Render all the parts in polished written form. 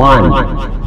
1.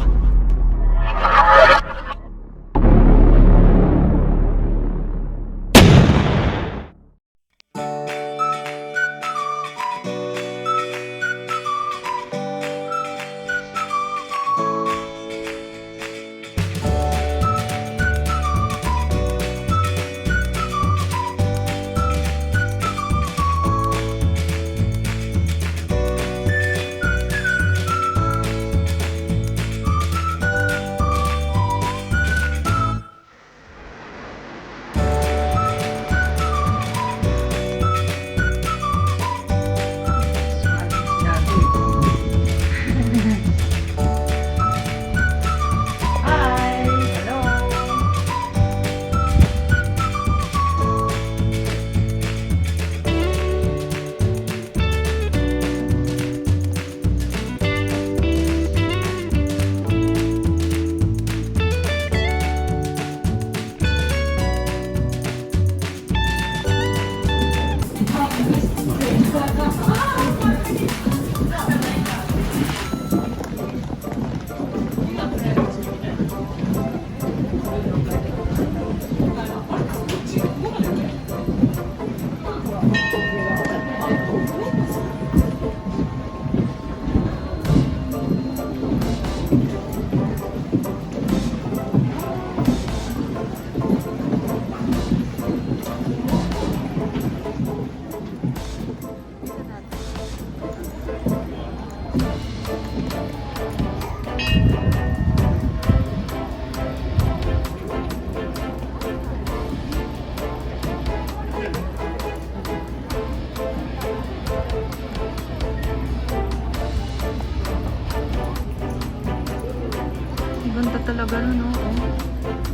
Ganda talaga nun, oh.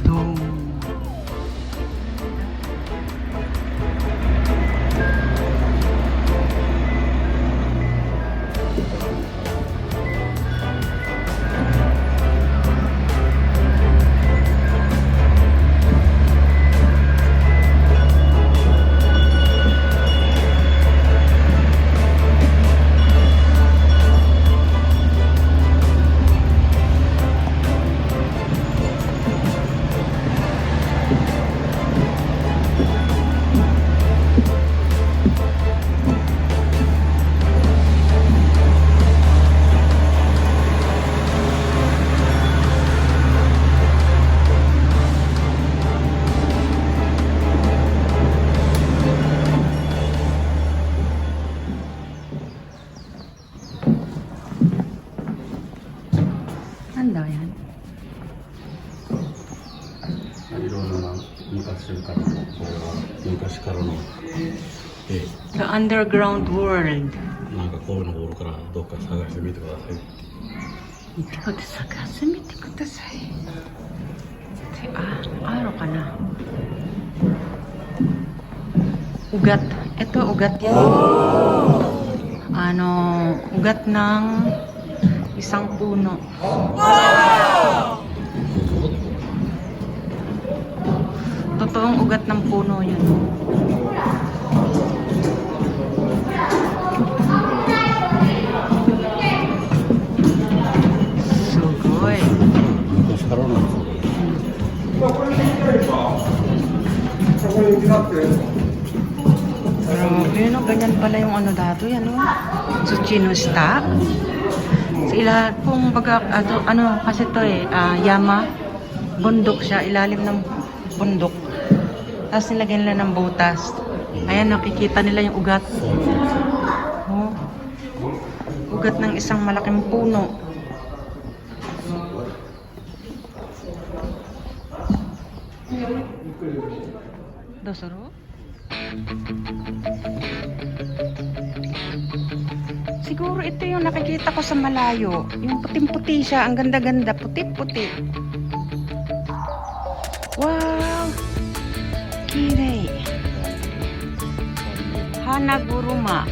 Dome. Ano yan? いろんな昔からのこれは昔からの絵 The Underground World. なんかこういうのがおるからどっか探してみてください。見てください。探してみてください。Ano ka na? Ugat. Ito, ugat yan. Ugat ng isang puno. Totoong ugat ng puno yun. Sugoy. 昔からなんですよ。 Grabe, no? Ganyan pala yung ano dati, ano? Tsuchinoshita. Sila, kung baga, kasi to Yama, bundok siya, ilalim ng bundok. Tapos nilagyan nila ng butas. Ayan, nakikita nila yung ugat. Oh. Ugat ng isang malaking puno. Dosoro? Siguro ito yung nakikita ko sa malayo. Yung puting-puti siya. Ang ganda-ganda. Puti-puti. Wow! Kirei. Hanaguruma.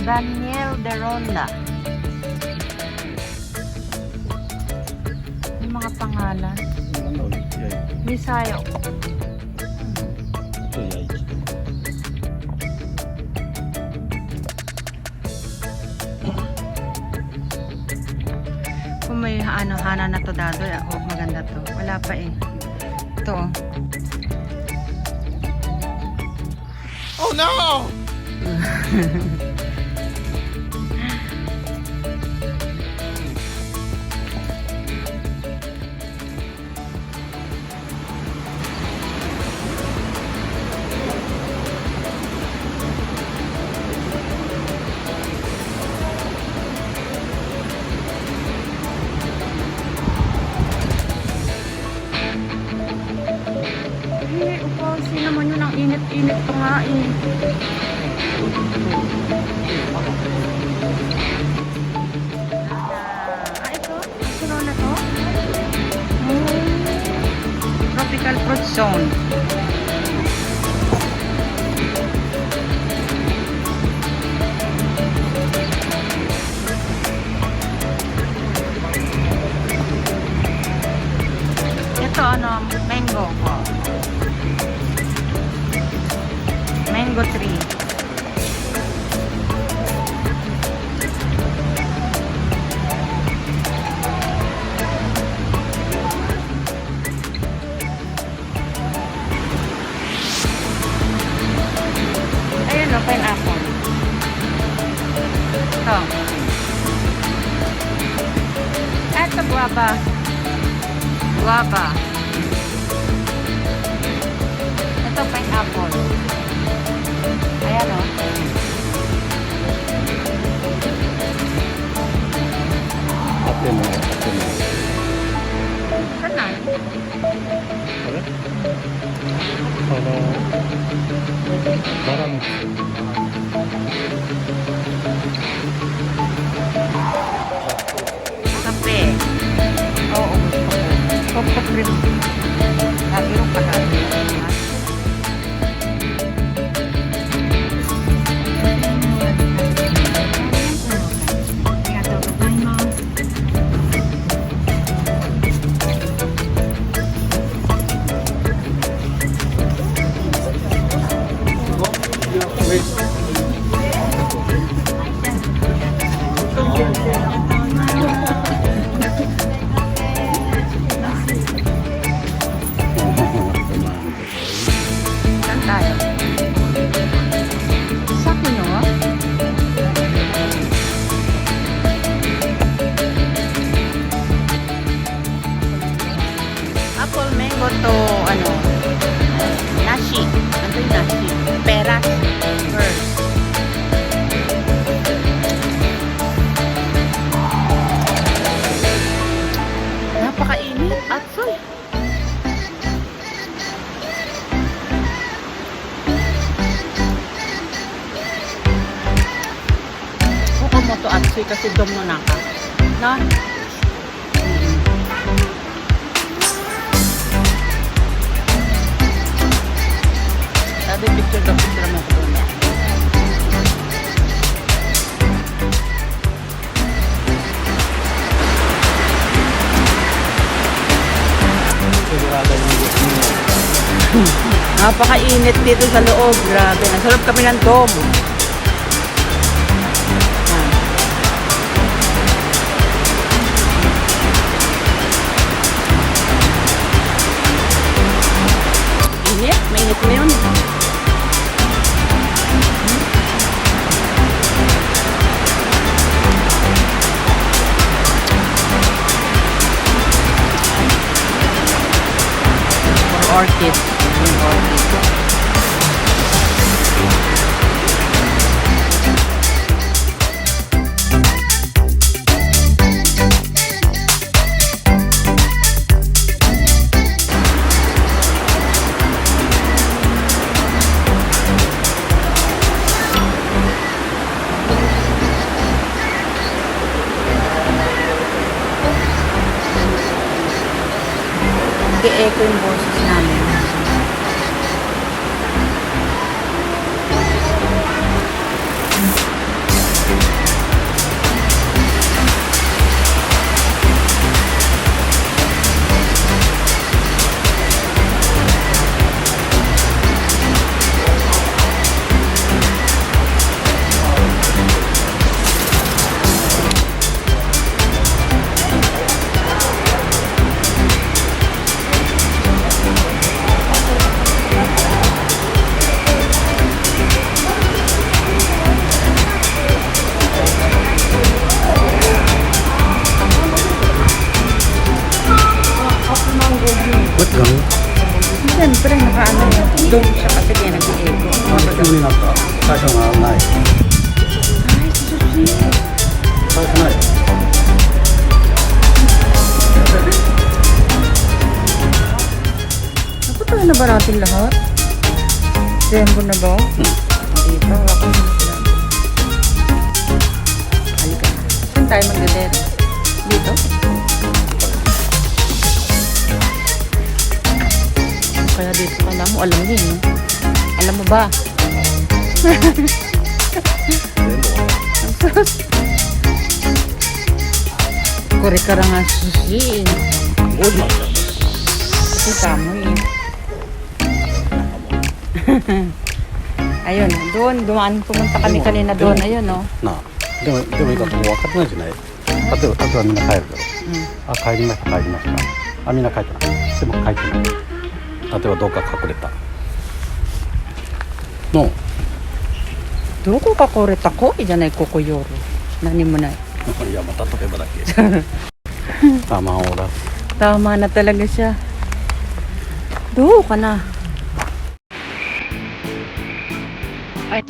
Daniel de Ronda. Yung mga pangalan. Misayo. ano, hana na to dado. Oh, maganda to. Wala pa eh. Ito oh. Oh no! Eh, upo, naman yun ang init-init to nga eh. Ito? Puno na to? Tropical fruit zone. Ito ano, mango. Mango tree. Ayun o, pineapple. Ito. Ito, guava. Guava. Ito, pineapple. Ayan o. Apple mo, apple mo. Saan na? Ano? Parang Kape. Oo, gusto ko. Coco cream. Lagi yung palagi. Saan tayo? Sa Kuno? Apple, mango to, ano, nashi. Ano yung nashi? Peras. Pears. Napakainit. Atsoy. Buka mo to atsoy kasi dom mo na ka. No? Sabi picture daw picture mo ko doon. sigurado yung gusto mo. Napakainit dito sa loob. Grabe. Nasarap kami ng dom. Yan. Init. Mainit na yun. Orchid. Yung orchid. Nag-e-echo yung boses namin. Doon siya kasi kaya nag-i-echo. 急になった最初がない Ay, si Sushi. 最初ない Ako tayo na ba natin lahat? Sembo na ba? Hindi pa. Ako na lang. Halika. Saan tayo mag-dede? Dito? Kaya dito ka na mo. Alam mo yun. Alam mo ba? Kore ka nga sushi. Kasi tamo eh. Ayun, doon. Pumunta kami kanina doon. Ayun, no? なあでもいいかもう分かってないじゃないあとはみんな帰るだろ Mm. あ帰りましたあみんな帰ってないでも帰ってないあとはどっか隠れたの Doko ka koreta ko. Iyan ay kukuyor. Nani mo na. いやまた例えばだけたまおら Tama na talaga siya. Do ka na. Ay.